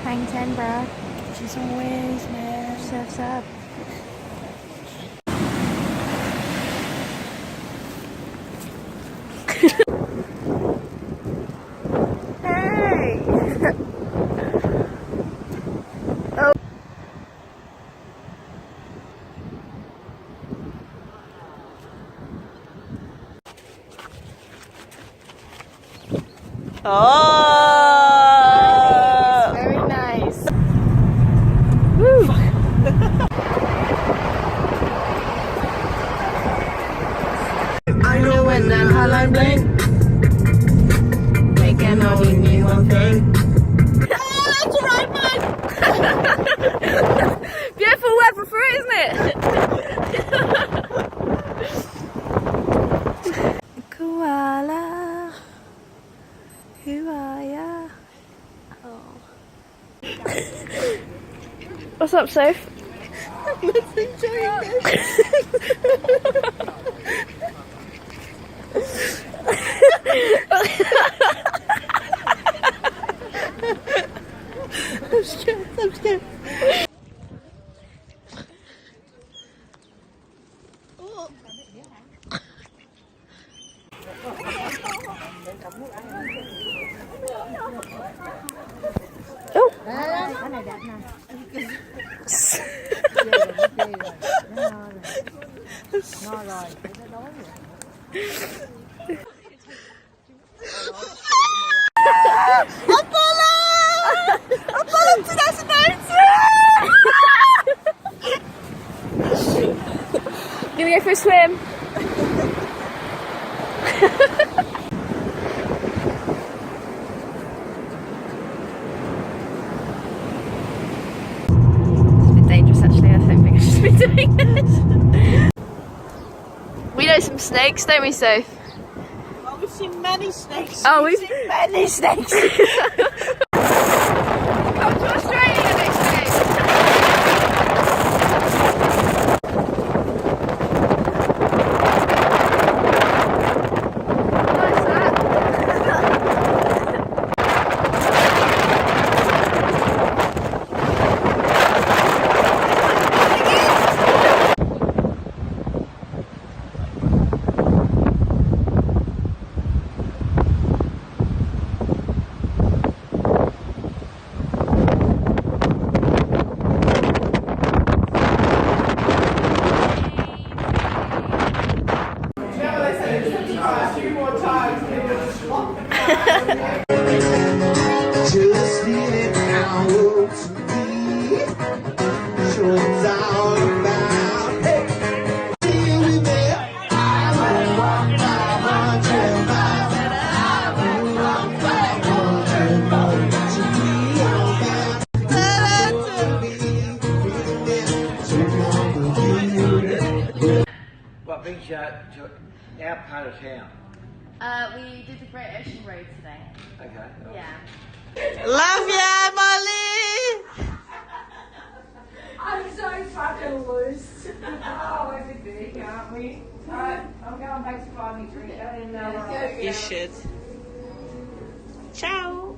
Hang 10, bruh. She's always, man. Surf's up. Hey! Oh. Oh! Very nice. Woo! I know when that hotline bling, they can only mean one thing. Oh, that's right, man! Beautiful weather for it, isn't it? Koala, who are ya? Oh. What's up, Soph? Let's enjoy this. I'm scared, I'm scared. Oh. Oh. Cái này đẹp nè. No rồi, để nó đói rồi. Apollo 2019! Gonna go for a swim. It's a bit dangerous actually, I don't think I should be doing this. We know some snakes, don't we, Soph? Oh, we've seen many snakes. Oh, we've seen many snakes. Come to Australia next time. Nice that. Just need it now to be. Sure it's all about. Hey, feel me there. I will walk 500 miles. I will walk 500 miles to be all that. To be What brings you to our part of town? We did the Great Ocean Road today. Okay. Yeah. Love ya, Molly! I'm so fucking loose. Oh, we're big, aren't we? Alright, I'm going back to find me drink and then You should. Ciao!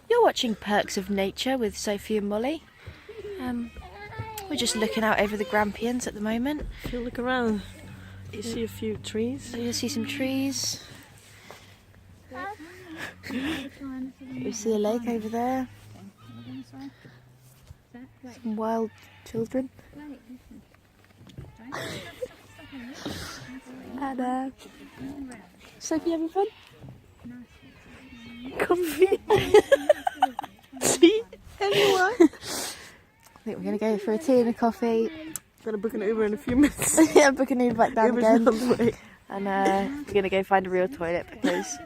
You're watching Perks of Nature with Sophie and Molly. We're just looking out over the Grampians at the moment. If you look around, you see a few trees. You'll see some trees. You see a lake over there. Some wild children. And Sophie having fun? Comfy. See? Anyone? think we're going to go for a tea and a coffee. Gonna book an Uber in a few minutes. Yeah, book an Uber back down Uber's again. on the way. And we're going to go find a real toilet because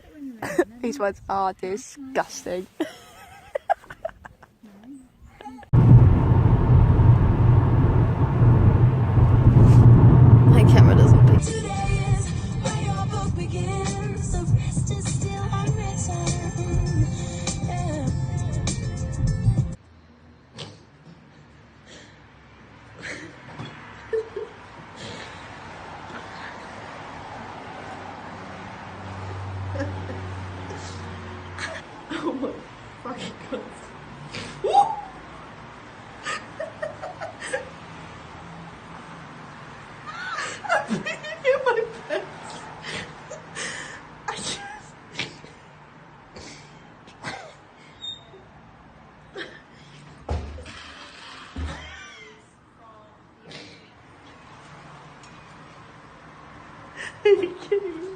these ones are disgusting. My camera doesn't pick. Today is where your book begins. The rest is still unwritten. Yeah. Fucking God. Are you kidding me?